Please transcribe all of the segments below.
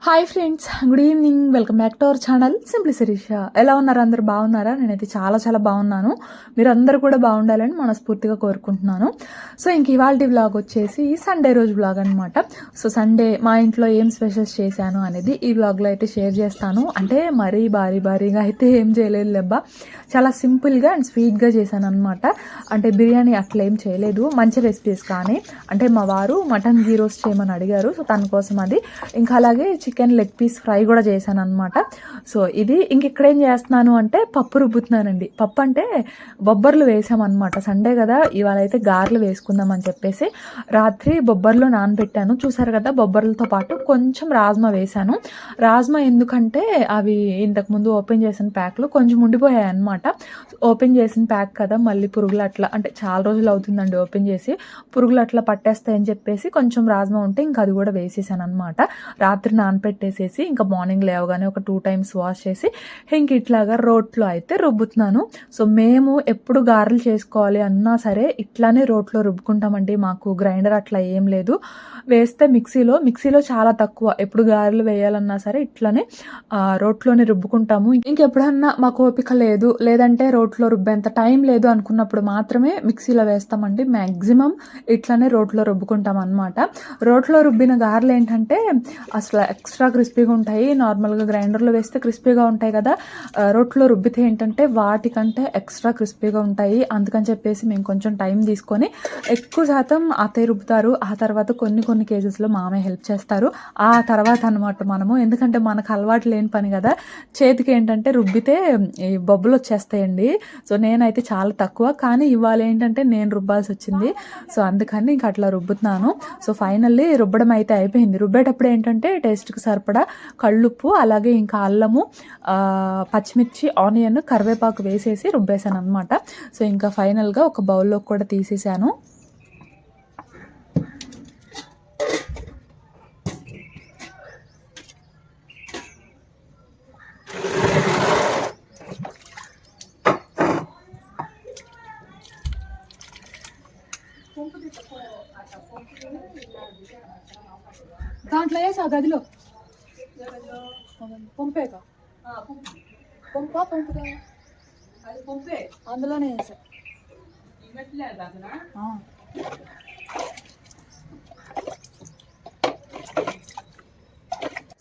Hi friends, good evening. Welcome back to our channel simply Sirisha. ఎలా ఉన్నారు? అందరు బాగున్నారా? నేనైతే చాలా చాలా బాగున్నాను. మీరు అందరూ కూడా బాగుండాలని మనస్ఫూర్తిగా కోరుకుంటున్నాను. సో ఇంక ఇవాళ వ్లాగ్ వచ్చేసి సండే రోజు వ్లాగ్ అనమాట. సో సండే మా ఇంట్లో ఏం స్పెషల్స్ చేశాను అనేది ఈ వ్లాగ్లో అయితే షేర్ చేస్తాను. అంటే మరీ భారీగా అయితే ఏం చేయలేదు లేబ్బా, చాలా సింపుల్గా అండ్ స్వీట్గా చేశాను అనమాట. అంటే బిర్యానీ అట్లా ఏం చేయలేదు, మంచి రెసిపీస్ కానీ. అంటే మా వారు మటన్ గీ రోస్ట్ చేయమని అడిగారు, సో తన కోసం అది. ఇంకా అలాగే చికెన్ లెగ్ పీస్ ఫ్రై కూడా చేశాను అనమాట. సో ఇది ఇంక ఇక్కడ ఏం చేస్తున్నాను అంటే పప్పు రుబ్బుతున్నానండి. పప్పు అంటే బొబ్బర్లు వేసామన్నమాట. సండే కదా, ఇవాళ అయితే గారెలు వేసుకుందామని చెప్పేసి రాత్రి బొబ్బర్లు నానబెట్టాను. చూసారు కదా, బొబ్బర్లతో పాటు కొంచెం రాజ్మా వేశాను. రాజ్మా ఎందుకంటే అవి ఇంతకుముందు ఓపెన్ చేసిన ప్యాక్లు కొంచెం ఉండిపోయాయి అనమాట. ఓపెన్ చేసిన ప్యాక్ కదా, మళ్ళీ పురుగులు అట్లా, అంటే చాలా రోజులు అవుతుందండి ఓపెన్ చేసి, పురుగులు అట్లా పట్టేస్తాయని చెప్పేసి కొంచెం రాజ్మా ఉంటే ఇంకా అది కూడా వేసేసాను అనమాట. రాత్రి నానపెట్టేసేసి ఇంకా మార్నింగ్ లేవగానే ఒక 2 times వాష్ చేసి ఇంక ఇట్లాగా రోట్లో అయితే రుబ్బుతున్నాను. సో మేము ఎప్పుడు గారెలు చేసుకోవాలి అన్నా సరే ఇట్లానే రోట్లో రుబ్బుకుంటామండి. మాకు గ్రైండర్ అట్లా ఏం లేదు. వేస్తే మిక్సీలో చాలా తక్కువ. ఎప్పుడు గారెలు వేయాలన్నా సరే ఇట్లానే రోట్లోనే రుబ్బుకుంటాము. ఇంకెప్పుడన్నా మాకు ఓపిక లేదు, లేదంటే రోట్లో రుబ్బేంత టైం లేదు అనుకున్నప్పుడు మాత్రమే మిక్సీలో వేస్తామండి. మ్యాక్సిమం ఇట్లానే రోట్లో రుబ్బుకుంటాం అనమాట. రోట్లో రుబ్బిన గారెలు ఏంటంటే అసలు ఎక్స్ట్రా క్రిస్పీగా ఉంటాయి. నార్మల్గా గ్రైండర్లో వేస్తే క్రిస్పీగా ఉంటాయి కదా, రోట్లో రుబ్బితే ఏంటంటే వాటికంటే ఎక్స్ట్రా క్రిస్పీగా ఉంటాయి. అందుకని చెప్పేసి మేము కొంచెం టైం తీసుకొని, ఎక్కువ శాతం అత్తయ్య రుబ్బుతారు, ఆ తర్వాత కొన్ని కేసెస్లో మామయ్య హెల్ప్ చేస్తారు. ఆ తర్వాత అనమాట మనము, ఎందుకంటే మనకు అలవాటు లేని పని కదా, చేతికి ఏంటంటే రుబ్బితే ఈ బొబ్బలు వచ్చేస్తాయండి. సో నేనైతే చాలా తక్కువ, కానీ ఇవాళ ఏంటంటే నేను రుబ్బాల్సి వచ్చింది. సో అందుకని ఇంక అట్లా రుబ్బుతున్నాను. సో ఫైనల్లీ రుబ్బడం అయితే అయిపోయింది. రుబ్బేటప్పుడు ఏంటంటే టేస్ట్కి సరిపడా కళ్ళుప్పు, అలాగే ఇంకా అల్లము, పచ్చిమిర్చి, ఆనియన్, కరివేపాకు వేసేసి రుబ్బేశాను అనమాట. సో ఇంకా ఫైనల్గా ఒక బౌల్లో కూడా తీసేసాను. దాంట్లో వేసా గదిలో పంపేగా, పంపుదా అందులోనే వేసా.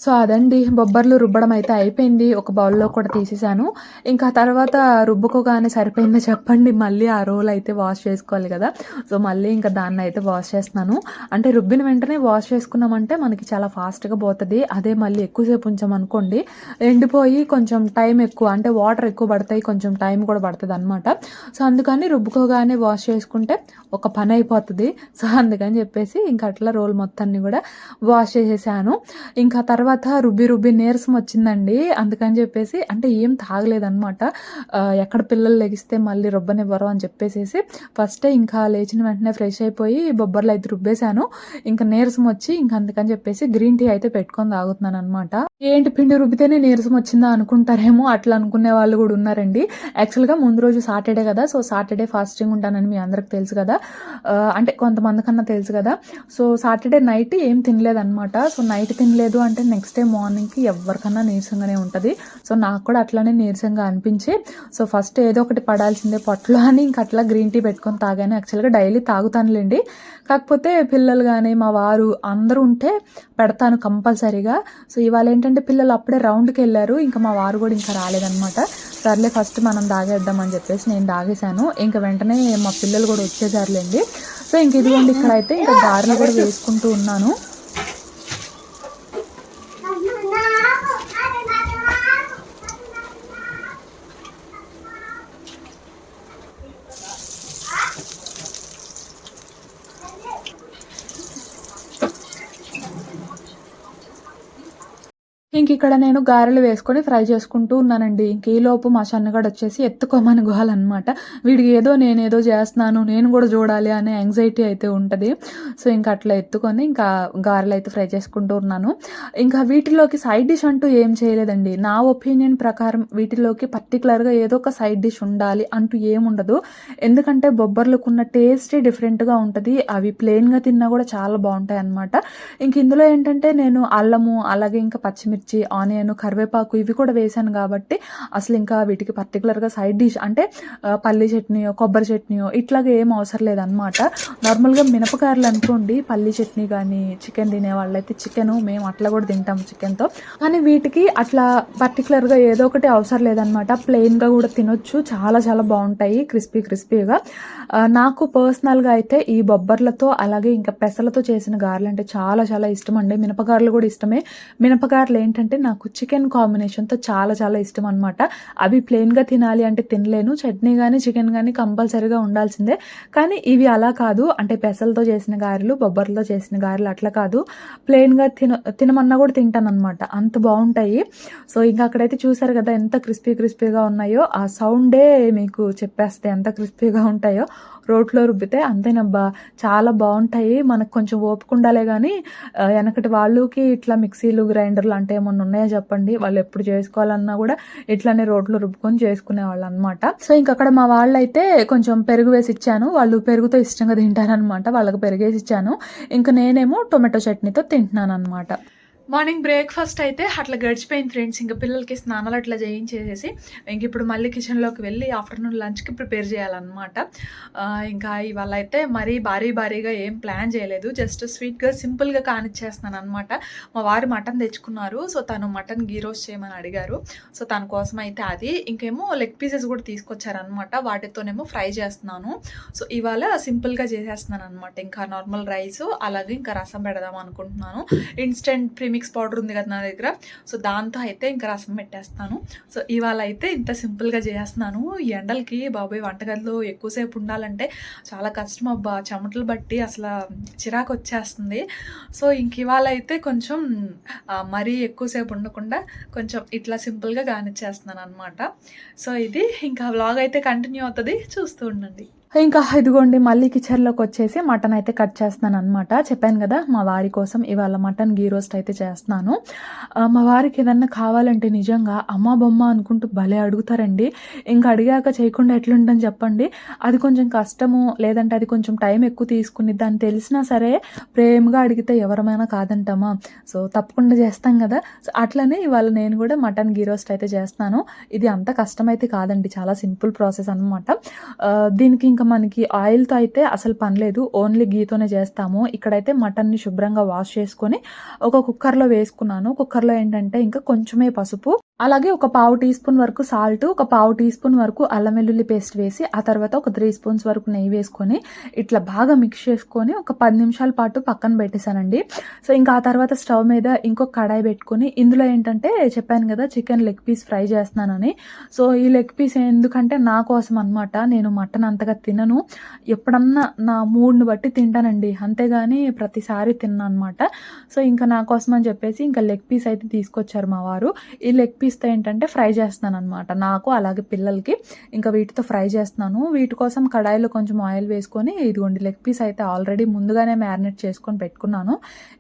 సో అదండి, బొబ్బర్లు రుబ్బడం అయితే అయిపోయింది. ఒక బౌల్లో కూడా తీసేసాను. ఇంకా తర్వాత రుబ్బుకోగానే సరిపోయిందో చెప్పండి, మళ్ళీ ఆ రోల్ అయితే వాష్ చేసుకోవాలి కదా. సో మళ్ళీ ఇంకా దాన్ని అయితే వాష్ చేస్తున్నాను. అంటే రుబ్బిన వెంటనే వాష్ చేసుకున్నామంటే మనకి చాలా ఫాస్ట్గా పోతుంది. అదే మళ్ళీ ఎక్కువసేపు ఉంచామనుకోండి ఎండిపోయి కొంచెం టైం ఎక్కువ, అంటే వాటర్ ఎక్కువ పడతాయి, కొంచెం టైం కూడా పడుతుంది అనమాట. సో అందుకని రుబ్బుకోగానే వాష్ చేసుకుంటే ఒక పని అయిపోతుంది. సో అందుకని చెప్పేసి ఇంకా అట్లా రోల్ మొత్తాన్ని కూడా వాష్ చేసేసాను. ఇంకా తర్వాత రుబ్బి నీరసం వచ్చిందండి. అందుకని చెప్పేసి, అంటే ఏం తాగలేదనమాట. ఎక్కడ పిల్లలు లెగిస్తే మళ్ళీ రుబ్బనివ్వరు అని చెప్పేసి ఫస్టే ఇంకా లేచిన వెంటనే ఫ్రెష్ అయిపోయి బొబ్బర్లు అయితే రుబ్బేశాను. ఇంకా నీరసం వచ్చి ఇంకా అందుకని చెప్పేసి గ్రీన్ టీ అయితే పెట్టుకొని తాగుతున్నాను అనమాట. ఏంటి పిండి రుబ్బితేనే నీరసం వచ్చిందా అనుకుంటారేమో, అట్లా అనుకునే వాళ్ళు కూడా ఉన్నారండి. యాక్చువల్గా ముందు రోజు సాటర్డే కదా, సో సాటర్డే ఫాస్టింగ్ ఉంటానని మీ అందరికి తెలుసు కదా, అంటే కొంతమంది కన్నా తెలుసు కదా. సో సాటర్డే నైట్ ఏం తినలేదన్నమాట. సో నైట్ తినలేదు అంటే నెక్స్ట్ డే మార్నింగ్కి ఎవరికన్నా నీరసంగానే ఉంటుంది. సో నాకు కూడా అట్లానే నీరసంగా అనిపించి, సో ఫస్ట్ ఏదో ఒకటి పడాల్సిందే పొట్టలో అని ఇంక అట్లా గ్రీన్ టీ పెట్టుకొని తాగాను. యాక్చువల్గా డైలీ తాగుతానులేండి, కాకపోతే పిల్లలు కానీ మా వారు అందరూ ఉంటే పెడతాను కంపల్సరీగా. సో ఇవాళ ఏంటంటే పిల్లలు అప్పుడే రౌండ్కి వెళ్ళారు, ఇంకా మా వారు కూడా ఇంకా రాలేదనమాట. సర్లే ఫస్ట్ మనం తాగేద్దామని చెప్పేసి నేను తాగేశాను. ఇంకా వెంటనే మా పిల్లలు కూడా వచ్చేసారులేండి. సో ఇంక ఇదిగోండి, ఇక్కడైతే ఇంకా గారెలు కూడా వేసుకుంటూ ఉన్నాను. ఇంకిక్కడ నేను గారెలు వేసుకొని ఫ్రై చేసుకుంటూ ఉన్నానండి. ఇంక ఈలోపు మా సన్నగాడొచ్చేసి ఎత్తుకోమని గోలనమాట. వీడికి నేనేదో చేస్తున్నాను, నేను గూడా చూడాలి అనే యాంగ్జైటీ అయితే ఉంటది. సో, ఇంక అట్లా ఎత్తుకొని ఇంకా గారెలైతే ఫ్రై చేసుకుంటూ ఉన్నాను. ఇంకా వీటిలోకి సైడ్ డిష్ అంటూ ఏం చేయలేదండి. నా ఒపీనియన్ ప్రకారం వీటిలోకి పర్టిక్యులర్‌గా ఏదో ఒక సైడ్ డిష్ ఉండాలి అంటూ ఏముండదు. ఎందుకంటే బొబ్బర్లుకున్న టేస్టే డిఫరెంట్‌గా ఉంటది. అవి ప్లెయిన్‌గా తిన్నా గూడా చాలా బావుంటాయన్నమాట. ఇంక ఇందులో ఏంటంటే నేను అల్లము, అలాగే ఇంకా పచ్చిమిర్చి, ఆనియన్, కరివేపాకు ఇవి కూడా వేశాను కాబట్టి అసలు ఇంకా వీటికి పర్టిక్యులర్‌గా సైడ్ డిష్ అంటే పల్లి చట్నీయో, కొబ్బరి చట్నీయో ఇట్లాగా ఏం అవసరం లేదనమాట. నార్మల్‌గా మినపగారెలు అనుకోండి పల్లి చట్నీ గానీ, చికెన్ తినేవాళ్ళైతే చికెను మేము అట్లా కూడా తింటాం చికెన్‌తో. కానీ వీటికి అట్లా పర్టిక్యులర్‌గా ఏదో ఒకటి అవసరం లేదనమాట. ప్లెయిన్‌గా కూడా తినొచ్చు. చాలా చాలా బావుంటాయి క్రిస్పీగా. నాకు పర్సనల్‌గా అయితే ఈ బొబ్బర్లతో అలాగే ఇంకా పెసలతో చేసిన గారెలంటే చాలా చాలా ఇష్టమండి. మినపగారెలు కూడా ఇష్టమే. మినపగారెలు ఏంటంటే నాకు చికెన్ కాంబినేషన్‌తో చాలా చాలా ఇష్టం అనమాట. అవి ప్లెయిన్‌గా తినాలి అంటే తినలేను. చట్నీ గానీ, చికెన్ గానీ కంపల్సరీగా ఉండాల్సిందే. కానీ ఇవి అలా కాదు. అంటే పెసలతో చేసిన గారెలు, బొబ్బర్లతో చేసిన గారెలు అట్లా కాదు. ప్లెయిన్‌గా తినమన్నా కూడా తింటాననమాట. అంత బావుంటాయి. సో, ఇంకా అక్కడైతే చూసారు కదా ఎంత క్రిస్పీగా ఉన్నాయో. ఆ సౌండే మీకు చెప్పేస్తాయి ఎంత క్రిస్పీగా ఉంటాయో. రోట్లో రుబ్బితే అంతేనబ్బా! చాలా బావుంటాయి. మనకు కొంచెం ఓపిక ఉండాలే గానీ ఎనకటి వాళ్ళకి ఇట్లా మిక్సీలు, గ్రైండర్లు అంటే ఏమన్నా ఉన్నాయా చెప్పండి? వాళ్ళు ఎప్పుడు చేసుకోవాలన్నా కూడా ఇట్లానే రోట్లో రుబ్బుకొని చేసుకునేవాళ్ళనమాట. సో, ఇంకక్కడ మా వాళ్ళైతే కొంచెం పెరుగు వేసి ఇచ్చాను. వాళ్ళు పెరుగుతో ఇష్టంగా తింటారనమాట. వాళ్ళకి పెరుగేసి ఇచ్చాను. ఇంక నేనేమో టొమాటో చట్నీతో తింటున్నాననమాట. మార్నింగ్ బ్రేక్‌ఫాస్ట్ అయితే అట్లా గడిచిపోయింది ఫ్రెండ్స్. ఇంక పిల్లలకి స్నానాలు అట్లా చేయించేసేసి, ఇంకిప్పుడు మళ్ళీ కిచెన్‌లోకి వెళ్ళి ఆఫ్టర్‌నూన్ లంచ్‌కి ప్రిపేర్ చేయాలనమాట. ఇంకా ఇవాళ అయితే మరీ భారీగా ఏం ప్లాన్ చేయలేదు. జస్ట్ స్వీట్‌గా, సింపుల్‌గా కానిచ్చేస్తున్నాననమాట. మా వారు మటన్ తెచ్చుకున్నారు. సో, తను మటన్ ఘీ రోస్ట్ చేయమని అడిగారు. సో, తన కోసం అయితే అది. ఇంకేమో లెగ్ పీసెస్ కూడా తీసుకొచ్చారనమాట. వాటితోనేమో ఫ్రై చేస్తున్నాను. సో, ఇవాళ సింపుల్‌గా చేసేస్తున్నాననమాట. ఇంకా నార్మల్ రైసు, అలాగే ఇంకా రసం పెడదాం అనుకుంటున్నాను. ఇన్‌స్టంట్ ప్రీమిక్స్ పౌడర్ ఉంది కదా నా దగ్గర. సో, దాంతో అయితే ఇంకా రసం పెట్టేస్తాను. సో, ఇవాళ అయితే ఇంత సింపుల్‌గా చేసేస్తున్నాను. ఈ ఎండలకి బాబోయ్ వంటగదిలో ఎక్కువసేపు ఉండాలంటే చాలా కష్టం అబ్బా! చెమటలు బట్టి అసల చిరాకొచ్చేస్తుంది. సో, ఇంక ఇవాళ అయితే కొంచెం మరీ ఎక్కువసేపు ఉండకుండా కొంచెం ఇట్లా సింపుల్‌గా కానిచ్చేస్తున్నాననమాట. సో, ఇది ఇంకా వ్లాగ్ అయితే కంటిన్యూ అవుతది. చూస్తూ ఉండండి. ఇంకా ఇదిగోండి మళ్ళీ కిచెన్‌లోకొచ్చేసి మటన్ అయితే కట్ చేస్తున్నాననమాట. చెప్పాను గదా! మా వారి కోసం ఇవాళ మటన్ ఘీ రోస్ట్ అయితే చేస్తున్నాను. మా వారికి ఏదన్నా కావాలంటే నిజంగా అమ్మ, బొమ్మ అనుకుంటూ భలే అడుగుతారండి. ఇంక అడిగాక చేయకుండా ఎట్లుంటని చెప్పండి. అది కొంచెం కష్టము, లేదంటే అది కొంచెం టైం ఎక్కువ తీసుకునిద్ది అని తెలిసినా సరే ప్రేమగా అడిగితే ఎవరమైనా కాదంటామా? సో, తప్పకుండా చేస్తాం గదా! సో, అట్లనే ఇవాళ నేను గూడా మటన్ ఘీ రోస్ట్ అయితే చేస్తున్నాను. ఇది అంత కష్టమైతే కాదండి. చాలా సింపుల్ ప్రాసెస్ అనమాట. దీనికి ఇంకా మనకి ఆయిల్‌తో అయితే అసలు పని లేదు. ఓన్లీ ఘీతోనే చేస్తాము. ఇక్కడైతే మటన్‌ని శుభ్రంగా వాష్ చేసుకొని ఒక కుక్కర్‌లో వేసుకున్నాను. కుక్కర్‌లో ఏంటంటే ఇంకా కొంచెమే పసుపు, అలాగే ఒక పావు టీ స్పూన్ వరకు సాల్ట్, ఒక పావు టీ స్పూన్ వరకు అల్లం వెల్లుల్లి పేస్ట్ వేసి, ఆ తర్వాత ఒక 3 స్పూన్స్ వరకు నెయ్యి వేసుకొని ఇట్లా బాగా మిక్స్ చేసుకొని ఒక 10 నిమిషాల పాటు పక్కన పెట్టేసానండి. సో, ఇంకా ఆ తర్వాత స్టవ్ మీద ఇంకొక కడాయి పెట్టుకొని ఇందులో ఏంటంటే చెప్పాను కదా చికెన్ లెగ్ పీస్ ఫ్రై చేస్తున్నానని. సో, ఈ లెగ్ పీస్ ఎందుకంటే నా కోసం అనమాట. నేను మటన్ అంతగా తినను. ఎప్పుడన్నా నా మూడ్‌ని బట్టి తింటానండి. అంతేగాని ప్రతిసారి తినననమాట. సో, ఇంకా నా కోసం అని చెప్పేసి ఇంకా లెగ్ పీస్ అయితే తీసుకొచ్చారు మా వారు. ఈ లెగ్ పీస్‌తో ఏంటంటే ఫ్రై చేస్తున్నాననమాట. నాకు అలాగే పిల్లలకి. ఇంకా వీటితో ఫ్రై చేస్తున్నాను. వీటి కోసం కడాయిలో కొంచెం ఆయిల్ వేసుకొని ఇదిగోండి లెగ్ పీస్ అయితే ఆల్రెడీ ముందుగానే మ్యారినేట్ చేసుకొని పెట్టుకున్నాను.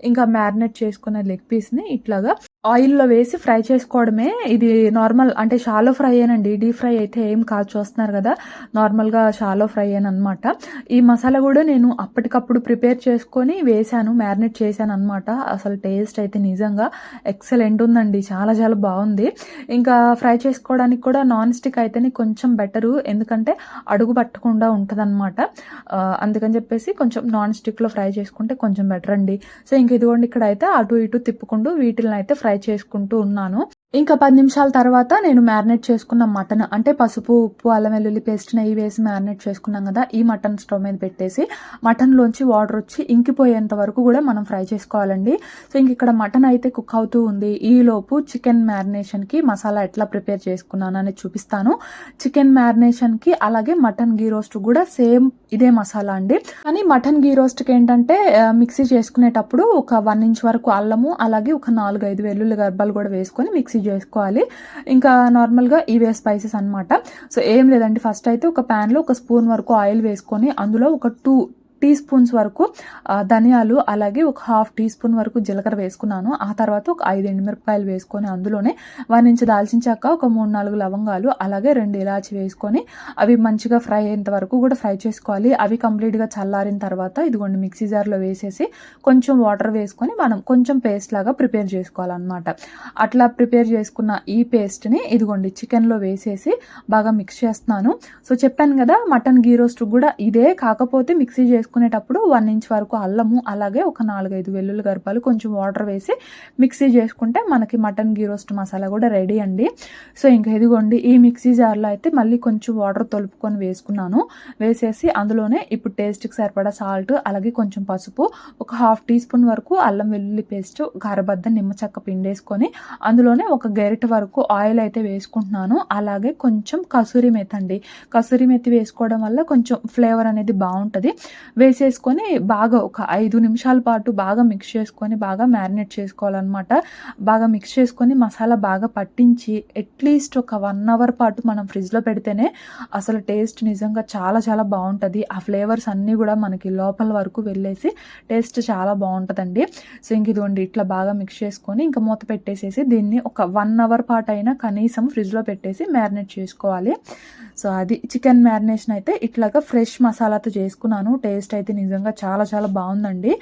ఇంకా మ్యారినేట్ చేసుకున్న లెగ్ పీస్‌ని ఇట్లాగా ఆయిల్‌లో వేసి ఫ్రై చేసుకోవడమే. ఇది నార్మల్ అంటే షాలో ఫ్రైయేనండి. డీప్ ఫ్రై అయితే ఏం కాదు చూస్తున్నారు గదా! నార్మల్‌గా షాలో ఫ్రైయేననమాట. ఈ మసాలా గూడా నేను అప్పటికప్పుడు ప్రిపేర్ చేసుకొని వేశాను. మ్యారినేట్ చేశాననమాట. అసలు టేస్ట్ అయితే నిజంగా ఎక్సలెంట్ ఉందండి. చాలా చాలా బావుంది. ఇంకా ఫ్రై చేసుకోవడానికి కూడా నాన్ స్టిక్ అయితేనే కొంచెం బెటరు. ఎందుకంటే అడుగు పట్టకుండా ఉంటదనమాట. అందుకని చెప్పేసి కొంచెం నాన్ స్టిక్‌లో ఫ్రై చేసుకుంటే కొంచెం బెటర్ అండి. సో, ఇంక ఇదిగోండి ఇక్కడైతే అటు ఇటు తిప్పుకుంటూ వీటిలనైతే ఫ్రై చేసుకుంటూ ఉన్నాను. ఇంకా 10 నిమిషాల తర్వాత నేను మ్యారినేట్ చేసుకున్న మటన్ అంటే పసుపు, ఉప్పు, అల్లం వెల్లుల్లి పేస్ట్, నెయ్యి వేసి మ్యారినేట్ చేసుకున్నాం కదా, ఈ మటన్ స్టవ్ మీద పెట్టేసి మటన్లోంచి వాటర్ వచ్చి ఇంకిపోయేంత వరకు కూడా మనం ఫ్రై చేసుకోవాలండి. సో ఇంక ఇక్కడ మటన్ అయితే కుక్ అవుతూ ఉంది. ఈలోపు చికెన్ మ్యారినేషన్కి మసాలా ఎట్లా ప్రిపేర్ చేసుకున్నాను అనేది చూపిస్తాను. చికెన్ మ్యారినేషన్కి అలాగే మటన్ గీ రోస్ట్ కూడా సేమ్ ఇదే మసాలా అండి. కానీ మటన్ గీ రోస్ట్కి ఏంటంటే మిక్సీ చేసుకునేటప్పుడు ఒక 1 ఇంచ్ వరకు అల్లము అలాగే ఒక 4-5 వెల్లుల్లి గర్భాలు కూడా వేసుకొని మిక్సీ చేసుకోవాలి. ఇంకా నార్మల్గా ఇవే స్పైసెస్ అనమాట. సో ఏం లేదండి, ఫస్ట్ అయితే ఒక ప్యాన్లో ఒక స్పూన్ వరకు ఆయిల్ వేసుకొని అందులో ఒక 2 టీ స్పూన్స్ వరకు ధనియాలు అలాగే ఒక 1/2 టీ స్పూన్ వరకు జీలకర్ర వేసుకున్నాను. ఆ తర్వాత ఒక 5 ఎండుమిరపకాయలు వేసుకొని అందులోనే 1 ఇంచ్ దాల్చిన చెక్క, ఒక 3-4 లవంగాలు అలాగే 2 ఇలాచి వేసుకొని అవి మంచిగా ఫ్రై అయ్యేంత వరకు కూడా ఫ్రై చేసుకోవాలి. అవి కంప్లీట్గా చల్లారిన తర్వాత ఇదిగోండి మిక్సీ జార్లో వేసేసి కొంచెం వాటర్ వేసుకొని మనం కొంచెం పేస్ట్ లాగా ప్రిపేర్ చేసుకోవాలన్నమాట. అట్లా ప్రిపేర్ చేసుకున్న ఈ పేస్ట్ని ఇదిగోండి చికెన్లో వేసేసి బాగా మిక్స్ చేస్తున్నాను. సో చెప్పాను కదా, మటన్ గీ రోస్ట్ కూడా ఇదే, కాకపోతే మిక్సీ చేసుకునేటప్పుడు 1 ఇంచ్ వరకు అల్లము అలాగే ఒక 4-5 వెల్లుల్లి గర్భాలు కొంచెం వాటర్ వేసి మిక్సీ చేసుకుంటే మనకి మటన్ గీ రోస్ట్ మసాలా కూడా రెడీ అండి. సో ఇంకా ఇదిగోండి ఈ మిక్సీ జార్లో అయితే మళ్ళీ కొంచెం వాటర్ తొలుపుకొని వేసుకున్నాను. వేసేసి అందులోనే ఇప్పుడు టేస్ట్కి సరిపడా సాల్ట్ అలాగే కొంచెం పసుపు, ఒక 1/2 టీ స్పూన్ వరకు అల్లం వెల్లుల్లి పేస్ట్, గరబద్ద నిమ్మచెక్క పిండేసుకొని అందులోనే ఒక గరిటె వరకు ఆయిల్ అయితే వేసుకుంటున్నాను. అలాగే కొంచెం కసూరి మెతి అండి, కసూరి మెతి వేసుకోవడం వల్ల కొంచెం ఫ్లేవర్ అనేది బాగుంటుంది. వేసేసుకొని బాగా ఒక 5 నిమిషాల పాటు బాగా మిక్స్ చేసుకొని బాగా మ్యారినేట్ చేసుకోవాలన్నమాట. బాగా మిక్స్ చేసుకొని మసాలా బాగా పట్టించి అట్లీస్ట్ ఒక 1 అవర్ పాటు మనం ఫ్రిడ్జ్లో పెడితేనే అసలు టేస్ట్ నిజంగా చాలా చాలా బాగుంటుంది. ఆ ఫ్లేవర్స్ అన్నీ కూడా మనకి లోపల వరకు వెళ్ళేసి టేస్ట్ చాలా బాగుంటుందండి. సో ఇంక ఇదిగోండి ఇట్లా బాగా మిక్స్ చేసుకొని ఇంకా మూత పెట్టేసేసి దీన్ని ఒక 1 అవర్ పాటు అయినా కనీసం ఫ్రిడ్జ్లో పెట్టేసి మ్యారినేట్ చేసుకోవాలి. సో అది చికెన్ మ్యారినేషన్ అయితే ఇట్లాగా ఫ్రెష్ మసాలాతో చేసుకున్నాను. టేస్ట్ అయితే నిజంగా చాలా చాలా బాగుందండి.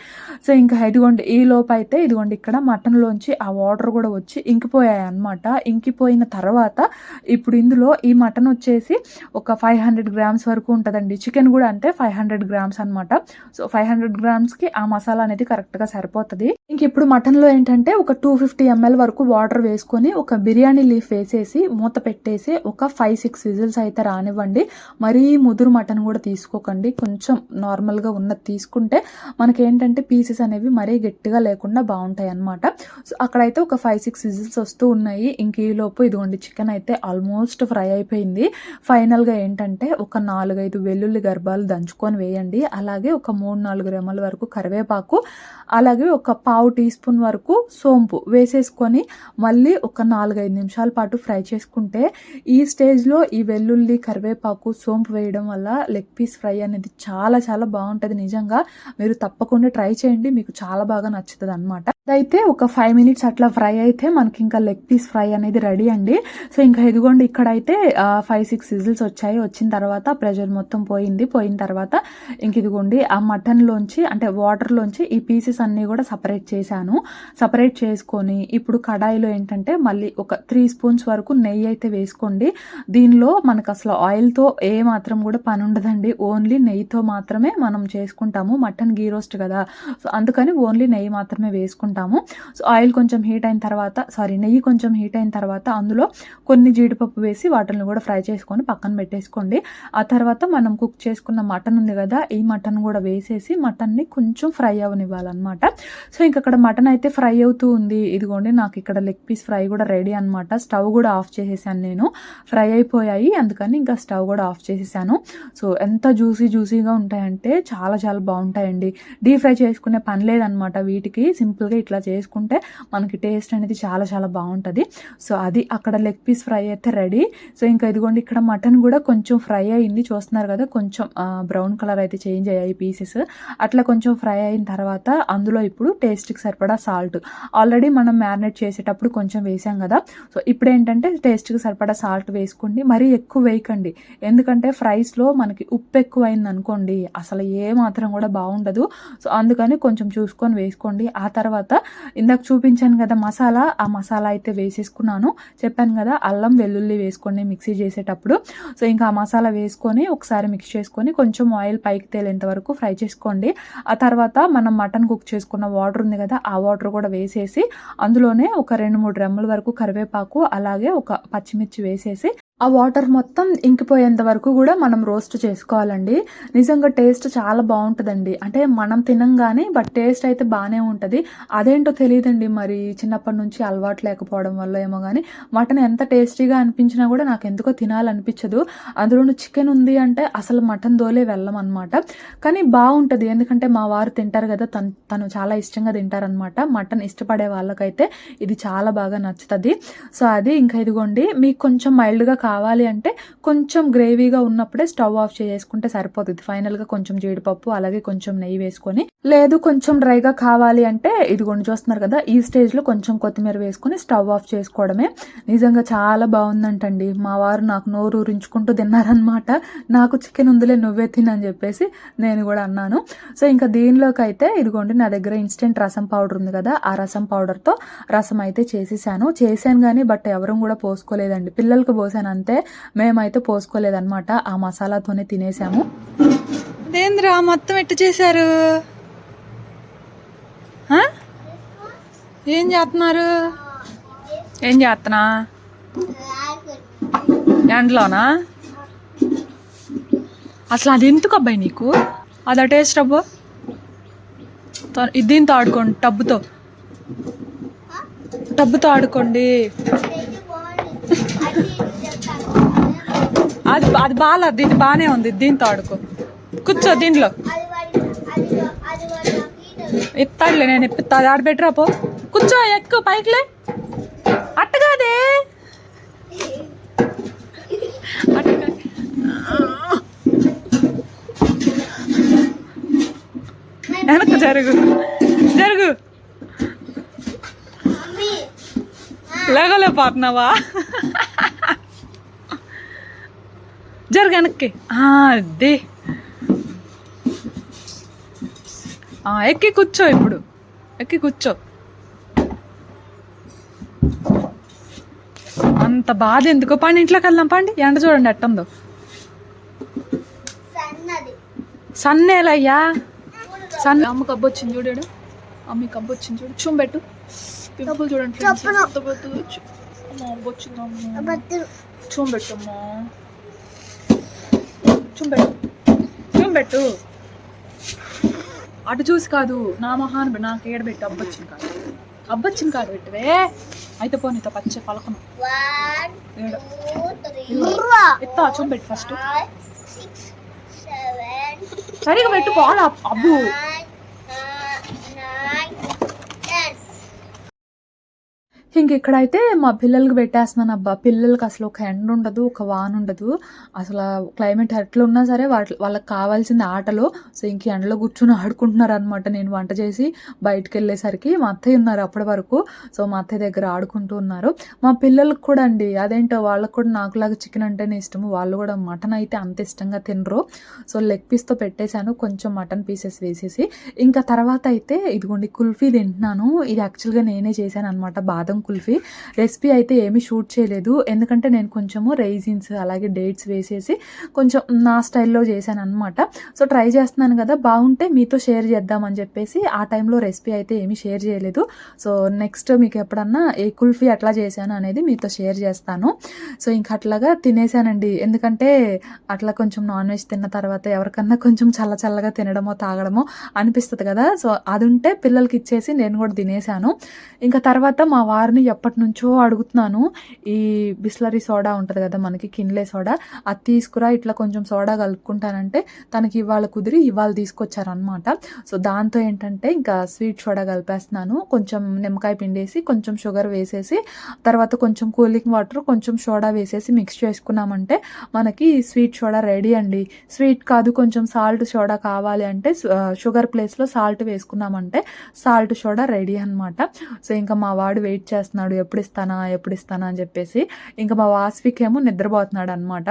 సో ఇంకా ఇదిగోండి ఈ లోపు అయితే ఇదిగోండి ఇక్కడ మటన్లోంచి ఆ వాటర్ కూడా వచ్చి ఇంకిపోయాయి అనమాట. ఇంకిపోయిన తర్వాత ఇప్పుడు ఇందులో ఈ మటన్ వచ్చేసి ఒక 500 గ్రామ్స్ వరకు ఉంటుందండి. చికెన్ కూడా అంటే 500 గ్రామ్స్ అనమాట. సో 500 గ్రామ్స్కి ఆ మసాలా అనేది కరెక్ట్గా సరిపోతుంది. ఇంక ఇప్పుడు మటన్లో ఏంటంటే ఒక 250 ml వరకు వాటర్ వేసుకొని ఒక బిర్యానీ లీఫ్ వేసేసి మూత పెట్టేసి ఒక 5-6 విజిల్స్ అయితే రానివ్వండి. మరీ ముదురు మటన్ కూడా తీసుకోకండి, కొంచెం నార్మల్గా ఉన్నది తీసుకుంటే మనకి ఏంటంటే పీసెస్ అనేవి మరీ గట్టిగా లేకుండా బాగుంటాయి అన్నమాట. సో అక్కడైతే ఒక 5-6 విజిల్స్ వస్తూ ఉన్నాయి. ఇంక ఈలోపు ఇదిగోండి చికెన్ అయితే ఆల్మోస్ట్ ఫ్రై అయిపోయింది. ఫైనల్గా ఏంటంటే ఒక 4-5 వెల్లుల్లి గర్భాలు దంచుకొని వేయండి. అలాగే ఒక 3-4 రెమ్మల వరకు కరివేపాకు అలాగే ఒక 1/2 టీ స్పూన్ వరకు సోంపు వేసేసుకొని మళ్ళీ ఒక 4-5 నిమిషాల పాటు ఫ్రై చేసుకుంటే ఈ స్టేజ్లో ఈ వెల్లుల్లి కరివేపాకు సోంపు వేయడం వల్ల లెగ్ పీస్ ఫ్రై అనేది చాలా చాలా బాగుంటుంది. నిజంగా మీరు తప్పకుండా ట్రై చేయండి, మీకు చాలా బాగా నచ్చుతుంది అనమాట. అయితే ఒక 5 మినిట్స్ అట్లా ఫ్రై అయితే మనకి ఇంకా లెగ్ పీస్ ఫ్రై అనేది రెడీ అండి. సో ఇంకా ఇదిగోండి ఇక్కడైతే 5-6 విజిల్స్ వచ్చాయి. వచ్చిన తర్వాత ప్రెషర్ మొత్తం పోయింది. పోయిన తర్వాత ఇంక ఇదిగోండి ఆ మటన్లోంచి అంటే వాటర్లోంచి ఈ పీసెస్ అన్నీ కూడా సపరేట్ చేశాను. సపరేట్ చేసుకొని ఇప్పుడు కడాయిలో ఏంటంటే మళ్ళీ ఒక 3 స్పూన్స్ వరకు నెయ్యి అయితే వేసుకోండి. దీనిలో మనకు అసలు ఆయిల్తో ఏ మాత్రం కూడా పని ఉండదండి, ఓన్లీ నెయ్యితో మాత్రమే మనం చేసుకుంటాము. మటన్ గీ రోస్ట్ కదా, సో అందుకని ఓన్లీ నెయ్యి మాత్రమే వేసుకుంటాము. సో ఆయిల్ కొంచెం హీట్ అయిన తర్వాత నెయ్యి కొంచెం హీట్ అయిన తర్వాత అందులో కొన్ని జీడిపప్పు వేసి వాటిని కూడా ఫ్రై చేసుకొని పక్కన పెట్టేసుకోండి. ఆ తర్వాత మనం కుక్ చేసుకున్న మటన్ ఉంది కదా, ఈ మటన్ కూడా వేసేసి మటన్ని కొంచెం ఫ్రై అవనివ్వాలన్నమాట. సో ఇంక అక్కడ మటన్ అయితే ఫ్రై అవుతూ ఉంది. ఇదిగోండి నాకు ఇక్కడ లెగ్ పీస్ ఫ్రై కూడా రెడీ అనమాట. స్టవ్ కూడా ఆఫ్ చేసేసాను, నేను ఫ్రై అయిపోయాయి అందుకని ఇంకా స్టవ్ కూడా ఆఫ్ చేసేసాను. సో ఎంత జ్యూసీగా ఉంటాయంటే చాలా చాలా బాగుంటాయండి. డీప్ ఫ్రై చేసుకునే పని లేదనమాట వీటికి. సింపుల్గా ఇట్లా చేసుకుంటే మనకి టేస్ట్ అనేది చాలా చాలా బాగుంటుంది. సో అది అక్కడ లెగ్ పీస్ ఫ్రై అయితే రెడీ. సో ఇంకా ఇదిగోండి ఇక్కడ మటన్ కూడా కొంచెం ఫ్రై అయింది, చూస్తున్నారు కదా, కొంచెం బ్రౌన్ కలర్ అయితే చేంజ్ అయ్యాయి పీసెస్. అట్లా కొంచెం ఫ్రై అయిన తర్వాత అందులో ఇప్పుడు టేస్ట్కి సరిపడా సాల్ట్, ఆల్రెడీ మనం మ్యారినేట్ చేసేటప్పుడు కొంచెం వేసాం కదా, సో ఇప్పుడు ఏంటంటే టేస్ట్కి సరిపడా సాల్ట్ వేసుకోండి. మరీ ఎక్కువ వేయకండి. ఎందుకంటే ఫ్రైస్లో మనకి ఉప్పు ఎక్కువైంది అనుకోండి అసలు ఏ మాత్రం కూడా బాగుండదు. సో అందుకని కొంచెం చూసుకొని వేసుకోండి. ఆ తర్వాత ఇందాక చూపించాను కదా మసాలా, ఆ మసాలా అయితే వేసేసుకున్నాను. చెప్పాను కదా అల్లం వెల్లుల్లి వేసుకోండి మిక్సీ చేసేటప్పుడు. సో ఇంకా ఆ మసాలా వేసుకొని ఒకసారి మిక్స్ చేసుకొని కొంచెం ఆయిల్ పైకి తేలేంత వరకు ఫ్రై చేసుకోండి. ఆ తర్వాత మనం మటన్ కుక్ చేసుకున్న వాటర్ ఉంది కదా, ఆ వాటర్ కూడా వేసేసి అందులోనే ఒక 2-3 రెమ్మల వరకు కరివేపాకు అలాగే ఒక పచ్చిమిర్చి వేసేసి ఆ వాటర్ మొత్తం ఇంకిపోయేంత వరకు కూడా మనం రోస్ట్ చేసుకోవాలండి. నిజంగా టేస్ట్ చాలా బాగుంటుందండి. అంటే మనం తినంగానే బట్ టేస్ట్ అయితే బాగానే ఉంటుంది. అదేంటో తెలియదండి, మరి చిన్నప్పటి నుంచి అలవాటు లేకపోవడం వల్ల ఏమో కానీ మటన్ ఎంత టేస్టీగా అనిపించినా కూడా నాకు ఎందుకో తినాలనిపించదు. అందులోనూ చికెన్ ఉంది అంటే అసలు మటన్ దోలే వెళ్ళమన్నమాట. కానీ బాగుంటుంది ఎందుకంటే మా వారు తింటారు కదా, తను చాలా ఇష్టంగా తింటారనమాట. మటన్ ఇష్టపడే వాళ్ళకైతే ఇది చాలా బాగా నచ్చుతుంది. సో అది ఇంకా ఇదిగోండి, మీకు కొంచెం మైల్డ్గా కావాలి అంటే కొంచెం గ్రేవీగా ఉన్నప్పుడే స్టవ్ ఆఫ్ చేసుకుంటే సరిపోతుంది. ఫైనల్గా కొంచెం జీడిపప్పు అలాగే కొంచెం నెయ్యి వేసుకొని, లేదు కొంచెం డ్రైగా కావాలి అంటే ఇదిగోండి చూస్తున్నారు కదా, ఈ స్టేజ్లో కొంచెం కొత్తిమీర వేసుకొని స్టవ్ ఆఫ్ చేసుకోవడమే. నిజంగా చాలా బాగుందంటండి. మా వారు నాకు నోరు ఊరించుకుంటూ తిన్నారనమాట. నాకు చికెన్ ఉందిలే నువ్వే తినని చెప్పేసి నేను కూడా అన్నాను. సో ఇంకా దీనిలోకి అయితే ఇదిగోండి నా దగ్గర ఇన్స్టెంట్ రసం పౌడర్ ఉంది కదా, ఆ రసం పౌడర్తో రసం అయితే చేశాను కానీ బట్ ఎవరం కూడా పోసుకోలేదండి. పిల్లలకు పోసాను అంతే, మేమైతే పోసుకోలేదన్నమాట. ఆ మసాలాతోనే తినేసాము. దేంద్రా మొత్తం ఎట్టు చేశారు? ఏం చేస్తున్నారు? ఏం చేస్తున్నా? ఎండలోనా? అసలు అది ఎందుకు అబ్బాయి నీకు? అదా టేస్ట్ అబ్బో. దీంతో ఆడుకోండి, టబ్బుతో ఆడుకోండి. అది బాగా, దీన్ని బాగానే ఉంది, దీంతో ఆడుకో. కూర్చో దీంట్లో. ఎత్తాడులే, నేను ఎప్పిస్తా. అది ఆడబెట్టరా పో. కూర్చో, ఎక్కువ పైకిలే. అట్టగాదే వెనక్కు జరుగు. లేగలేకపోతున్నావా? జరుగు వెనక్కి. అదే ఎక్కి కూర్చో. ఇప్పుడు ఎక్కి కూర్చో. అంత బాధ ఎందుకో. పండి ఇంట్లోకి వెళ్దాం, పండి. ఎండ చూడండి ఎట్టుందో. సన్నేలయ్యా. అమ్మ కబ్బు వచ్చింది చూడాడు. అమ్మ కబ్బు వచ్చింది చూడు. చూంబెట్టు. పింపుల్ చూడండి చూంబెట్టమ్మా. చూంబెట్టు. అటు చూసి కాదు, నా మొహాన్ని నాకు ఏడబెట్టు. అబ్బొచ్చింది కాదు పెట్టవే. అయితే పో, నీతో పచ్చ పలకను. ఎత్తా చూంబెట్టు ఫస్ట్. సరిగా పెట్టు పోలా అబ్బు. ఇంక ఇక్కడైతే మా పిల్లలకి పెట్టేస్తున్నాను అబ్బా. పిల్లలకి అసలు ఒక ఎండ ఉండదు, ఒక వాన ఉండదు. అసలు క్లైమేట్ ఎట్లా ఉన్నా సరే వాళ్ళకి కావాల్సింది ఆటలు. సో ఇంక ఎండలో కూర్చొని ఆడుకుంటున్నారు అనమాట. నేను వంట చేసి బయటకు వెళ్ళేసరికి మా అత్తయ్య ఉన్నారు అప్పటి వరకు. సో మా అత్తయ్య దగ్గర ఆడుకుంటూ ఉన్నారు. మా పిల్లలకు కూడా అండి అదేంటో వాళ్ళకు కూడా నాకులాగా చికెన్ అంటేనే ఇష్టము. వాళ్ళు కూడా మటన్ అయితే అంత ఇష్టంగా తినరు. సో లెగ్ పీస్తో పెట్టేశాను, కొంచెం మటన్ పీసెస్ వేసేసి. ఇంకా తర్వాత అయితే ఇదిగోండి కుల్ఫీ తింటున్నాను. ఇది యాక్చువల్గా నేనే చేశాను అనమాట, బాదం కుల్ఫీ. రెసిపీ అయితే ఏమీ షూట్ చేయలేదు, ఎందుకంటే నేను కొంచెము రైజిన్స్ అలాగే డేట్స్ వేసేసి కొంచెం నా స్టైల్లో చేశాను అనమాట. సో ట్రై చేస్తున్నాను కదా, బాగుంటే మీతో షేర్ చేద్దామని చెప్పేసి ఆ టైంలో రెసిపీ అయితే ఏమీ షేర్ చేయలేదు. సో నెక్స్ట్ మీకు ఎప్పుడన్నా ఏ కుల్ఫీ అట్లా చేశాను అనేది మీతో షేర్ చేస్తాను. సో ఇంకా అట్లాగా తినేసానండి. ఎందుకంటే అట్లా కొంచెం నాన్ వెజ్ తిన్న తర్వాత ఎవరికన్నా కొంచెం చల్లగా తినడమో తాగడమో అనిపిస్తుంది కదా. సో అది ఉంటే పిల్లలకి ఇచ్చేసి నేను కూడా తినేసాను. ఇంకా తర్వాత మా వారిని ఎప్పటి నుంచో అడుగుతున్నాను, ఈ బిస్లరీ సోడా ఉంటుంది కదా మనకి, కిన్లే సోడా, అది తీసుకురా, ఇట్లా కొంచెం సోడా కలుపుకుంటానంటే తనకి ఇవాళ కుదిరి ఇవాళ తీసుకొచ్చారనమాట. సో దాంతో ఏంటంటే ఇంకా స్వీట్ సోడా కలిపేస్తున్నాను. కొంచెం నిమ్మకాయ పిండేసి కొంచెం షుగర్ వేసేసి తర్వాత కొంచెం కూలింగ్ వాటర్ కొంచెం సోడా వేసేసి మిక్స్ చేసుకున్నామంటే మనకి స్వీట్ సోడా రెడీ అండి. స్వీట్ కాదు కొంచెం సాల్ట్ సోడా కావాలి అంటే షుగర్ ప్లేస్లో సాల్ట్ వేసుకున్నామంటే సాల్ట్ సోడా రెడీ అనమాట. సో ఇంకా మా వాడు వెయిట్ చేస్తున్నాడు, ఎప్పుడు ఇస్తానా అని చెప్పేసి. ఇంకా మా వాస్విక్ ఏమో నిద్రపోతున్నాడు అనమాట.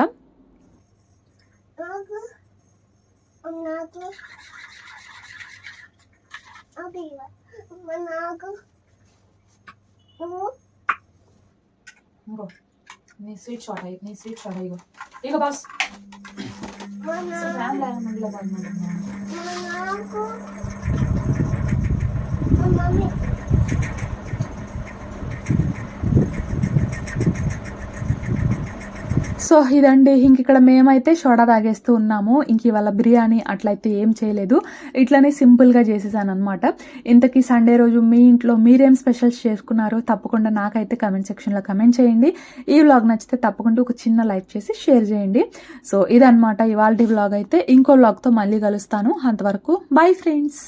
నాకు నాకు అది నాకు నువ్వు ఇంకో నీ స్వీట్ షాట్ అయ్యి నీ స్వీట్ షాట్ అయ్యో ఇక బాస్ ఫ్యాన్ లేకుండా నాకు మమ్మీ సో ఇదండి ఇంక ఇక్కడ మేమైతే సోడా తాగేస్తూ ఉన్నాము. ఇంక ఇవాళ బిర్యానీ అట్లయితే ఏం చేయలేదు, ఇట్లనే సింపుల్గా చేసేసాను అనమాట. ఇంతకీ సండే రోజు మీ ఇంట్లో మీరేం స్పెషల్స్ చేసుకున్నారో తప్పకుండా నాకైతే కమెంట్ సెక్షన్లో కమెంట్ చేయండి. ఈ వ్లాగ్ నచ్చితే తప్పకుండా ఒక చిన్న లైక్ చేసి షేర్ చేయండి. సో ఇదనమాట ఇవాళ వ్లాగ్. అయితే ఇంకో వ్లాగ్తో మళ్ళీ కలుస్తాను. అంతవరకు బై ఫ్రెండ్స్.